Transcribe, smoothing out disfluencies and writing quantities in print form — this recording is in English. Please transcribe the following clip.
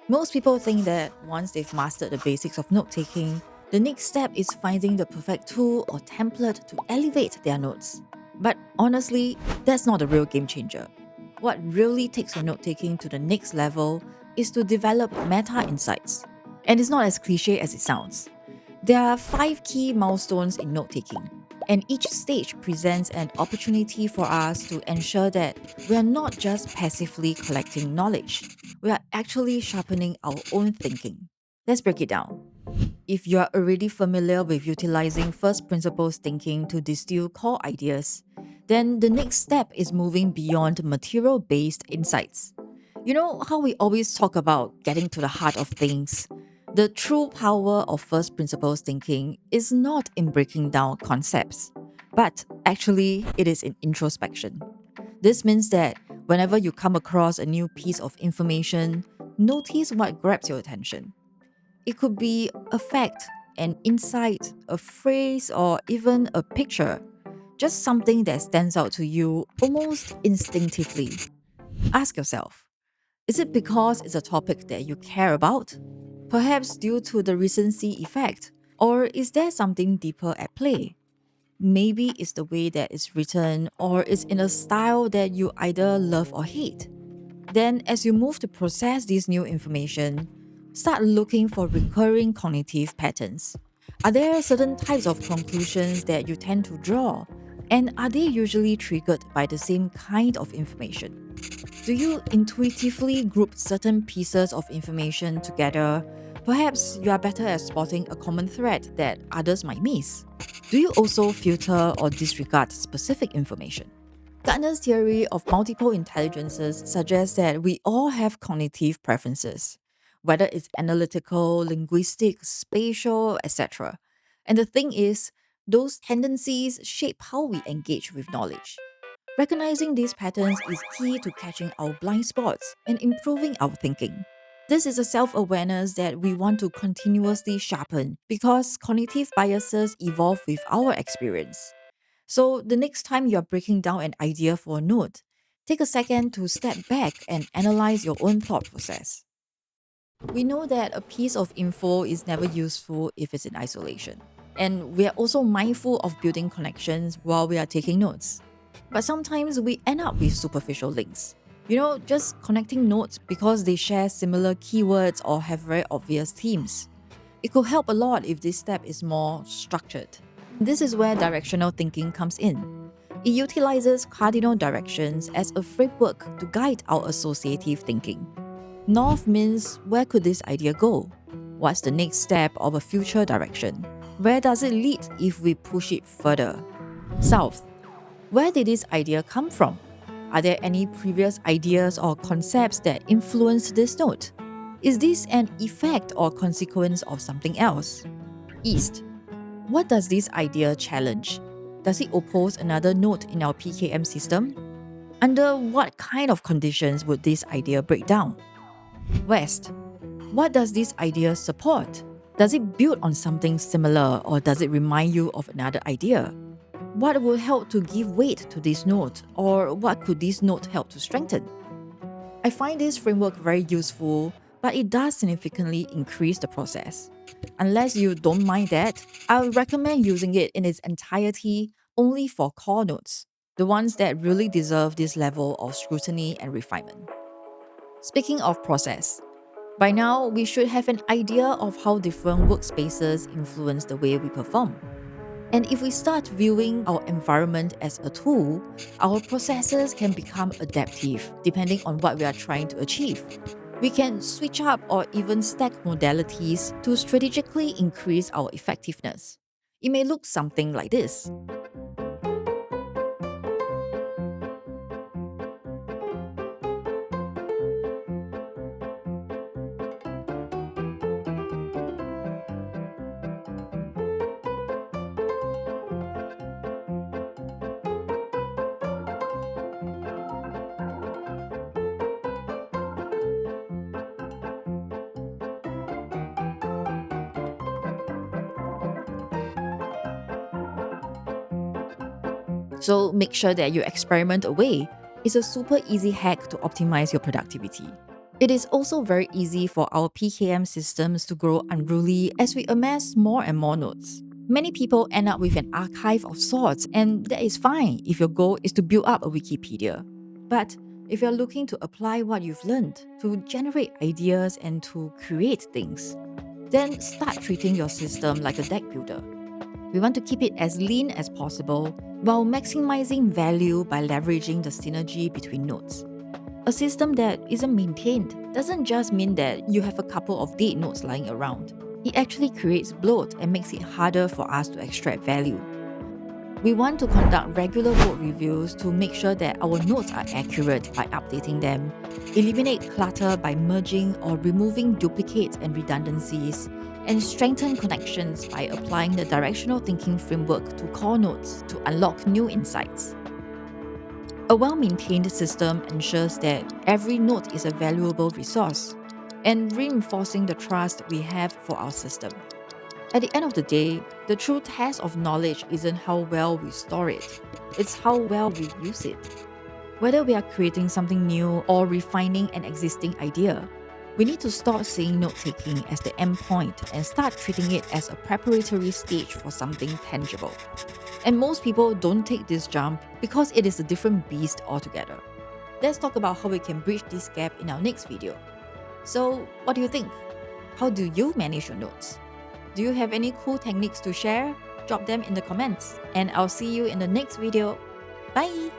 Most people think that once they've mastered the basics of note taking, the next step is finding the perfect tool or template to elevate their notes. But honestly, that's not a real game changer. What really takes your note taking to the next level is to develop meta insights. And it's not as cliche as it sounds. There are 5 key milestones in note taking, and each stage presents an opportunity for us to ensure that we are not just passively collecting knowledge, we are actually sharpening our own thinking. Let's break it down. If you are already familiar with utilizing first principles thinking to distill core ideas, then the next step is moving beyond material based insights. You know how we always talk about getting to the heart of things? The true power of first principles thinking is not in breaking down concepts, but actually it is in introspection. This means that whenever you come across a new piece of information, notice what grabs your attention. It could be a fact, an insight, a phrase, or even a picture. Just something that stands out to you almost instinctively. Ask yourself, is it because it's a topic that you care about? Perhaps due to the recency effect? Or is there something deeper at play? Maybe it's the way that it's written, or it's in a style that you either love or hate. Then, as you move to process this new information, start looking for recurring cognitive patterns. Are there certain types of conclusions that you tend to draw? And are they usually triggered by the same kind of information? Do you intuitively group certain pieces of information together? Perhaps you are better at spotting a common thread that others might miss. Do you also filter or disregard specific information? Gardner's theory of multiple intelligences suggests that we all have cognitive preferences, whether it's analytical, linguistic, spatial, etc. And the thing is, those tendencies shape how we engage with knowledge. Recognizing these patterns is key to catching our blind spots and improving our thinking. This is a self awareness that we want to continuously sharpen because cognitive biases evolve with our experience. So, the next time you're breaking down an idea for a note, take a second to step back and analyze your own thought process. We know that a piece of info is never useful if it's in isolation. And we are also mindful of building connections while we are taking notes. But sometimes we end up with superficial links. Just connecting notes because they share similar keywords or have very obvious themes. It could help a lot if this step is more structured. This is where directional thinking comes in. It utilizes cardinal directions as a framework to guide our associative thinking. North means where could this idea go? What's the next step of a future direction? Where does it lead if we push it further? South, where did this idea come from? Are there any previous ideas or concepts that influenced this note? Is this an effect or consequence of something else? East, what does this idea challenge? Does it oppose another note in our PKM system? Under what kind of conditions would this idea break down? West, what does this idea support? Does it build on something similar or does it remind you of another idea? What will help to give weight to this note or what could this note help to strengthen? I find this framework very useful, but it does significantly increase the process. Unless you don't mind that, I would recommend using it in its entirety only for core notes, the ones that really deserve this level of scrutiny and refinement. Speaking of process, by now we should have an idea of how different workspaces influence the way we perform. And if we start viewing our environment as a tool, our processes can become adaptive depending on what we are trying to achieve. We can switch up or even stack modalities to strategically increase our effectiveness. It may look something like this. So make sure that you experiment away. It's a super easy hack to optimize your productivity. It is also very easy for our PKM systems to grow unruly as we amass more and more nodes. Many people end up with an archive of sorts, and that is fine if your goal is to build up a Wikipedia. But if you're looking to apply what you've learned to generate ideas and to create things, then start treating your system like a deck builder. We want to keep it as lean as possible while maximizing value by leveraging the synergy between nodes. A system that isn't maintained doesn't just mean that you have a couple of dead nodes lying around. It actually creates bloat and makes it harder for us to extract value. We want to conduct regular code reviews to make sure that our nodes are accurate by updating them, eliminate clutter by merging or removing duplicates and redundancies, and strengthen connections by applying the directional thinking framework to core nodes to unlock new insights. A well-maintained system ensures that every node is a valuable resource and reinforcing the trust we have for our system. At the end of the day, the true test of knowledge isn't how well we store it, it's how well we use it. Whether we are creating something new or refining an existing idea, we need to stop seeing note-taking as the end point and start treating it as a preparatory stage for something tangible. And most people don't take this jump because it is a different beast altogether. Let's talk about how we can bridge this gap in our next video. So, what do you think? How do you manage your notes? Do you have any cool techniques to share? Drop them in the comments, and I'll see you in the next video. Bye!